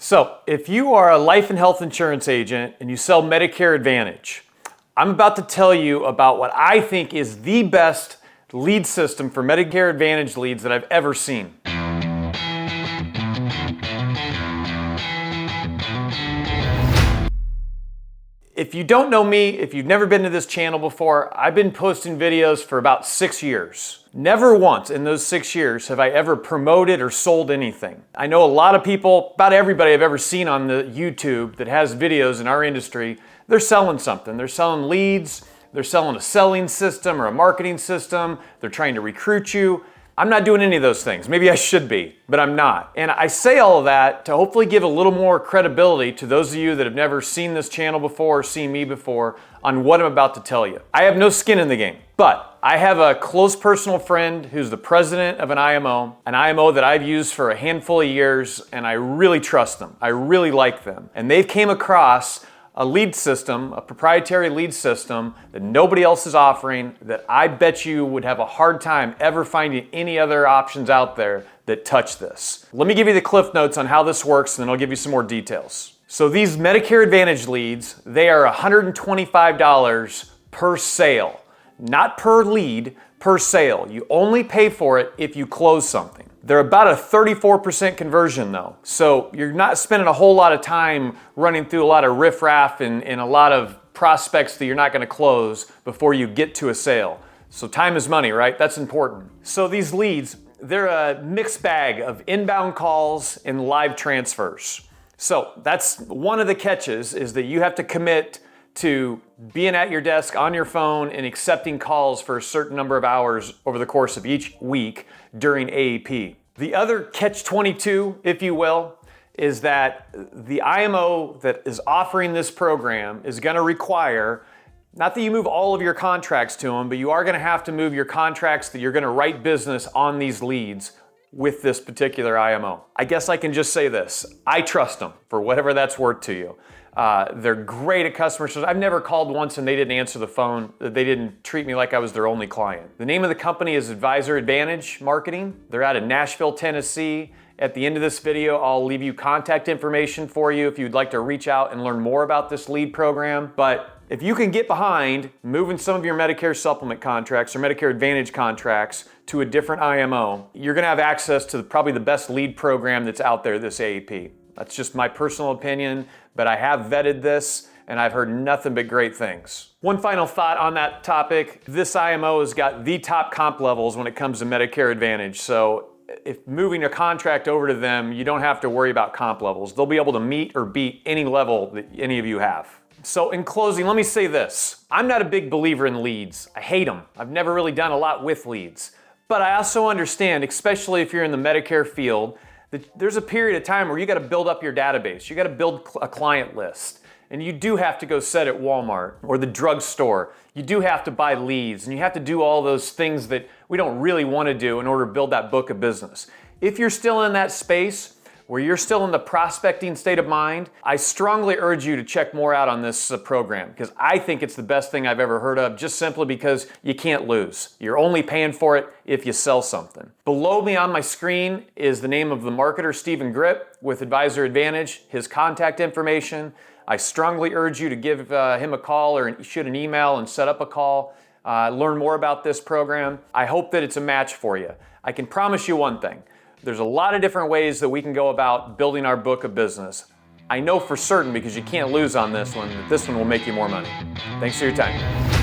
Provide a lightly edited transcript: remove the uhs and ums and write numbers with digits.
So, if you are a life and health insurance agent and you sell Medicare Advantage, I'm about to tell you about what I think is the best lead system for Medicare Advantage leads that I've ever seen. If you don't know me, if you've never been to this channel before, I've been posting videos for about 6 years. Never once in those 6 years have I ever promoted or sold anything. I know a lot of people, about everybody I've ever seen on the YouTube that has videos in our industry, they're selling something. They're selling leads, they're selling a selling system or a marketing system, they're trying to recruit you. I'm not doing any of those things. Maybe I should be, but I'm not. And I say all of that to hopefully give a little more credibility to those of you that have never seen this channel before or seen me before on what I'm about to tell you. I have no skin in the game, but I have a close personal friend who's the president of an IMO that I've used for a handful of years, and I really trust them. I really like them. And they've came across a lead system, a proprietary lead system that nobody else is offering, that I bet you would have a hard time ever finding any other options out there that touch this. Let me give you the cliff notes on how this works, and then I'll give you some more details. So these Medicare Advantage leads, they are $125 per sale, not per lead, per sale. You only pay for it if you close something. They're about a 34% conversion though. So you're not spending a whole lot of time running through a lot of riffraff and a lot of prospects that you're not gonna close before you get to a sale. So time is money, right? That's important. So these leads, they're a mixed bag of inbound calls and live transfers. So that's one of the catches, is that you have to commit to being at your desk on your phone and accepting calls for a certain number of hours over the course of each week during AEP. The other catch-22, if you will, is that the IMO that is offering this program is going to require, not that you move all of your contracts to them, but you are going to have to move your contracts that you're going to write business on these leads with this particular IMO. I guess I can just say this: I trust them for whatever that's worth to you. They're great at customer service. I've never called once and they didn't answer the phone. They didn't treat me like I was their only client. The name of the company is Advisor Advantage Marketing. They're out of Nashville, Tennessee. At the end of this video, I'll leave you contact information for you if you'd like to reach out and learn more about this lead program. But if you can get behind moving some of your Medicare supplement contracts or Medicare Advantage contracts to a different IMO, you're gonna have access to probably the best lead program that's out there this AEP. That's just my personal opinion, but I have vetted this and I've heard nothing but great things. One final thought on that topic: this IMO has got the top comp levels when it comes to Medicare Advantage. So if moving a contract over to them, you don't have to worry about comp levels. They'll be able to meet or beat any level that any of you have. So in closing, let me say this: I'm not a big believer in leads. I hate them. I've never really done a lot with leads. But I also understand, especially if you're in the Medicare field, there's a period of time where you got to build up your database. You got to build a client list. And you do have to go set at Walmart or the drugstore. You do have to buy leads, and you have to do all those things that we don't really want to do in order to build that book of business. If you're still in that space where you're still in the prospecting state of mind, I strongly urge you to check more out on this program, because I think it's the best thing I've ever heard of, just simply because you can't lose. You're only paying for it if you sell something. Below me on my screen is the name of the marketer, Stephen Grip, with Advisor Advantage, his contact information. I strongly urge you to give him a call or shoot an email and set up a call. Learn more about this program. I hope that it's a match for you. I can promise you one thing: there's a lot of different ways that we can go about building our book of business. I know for certain, because you can't lose on this one, that this one will make you more money. Thanks for your time.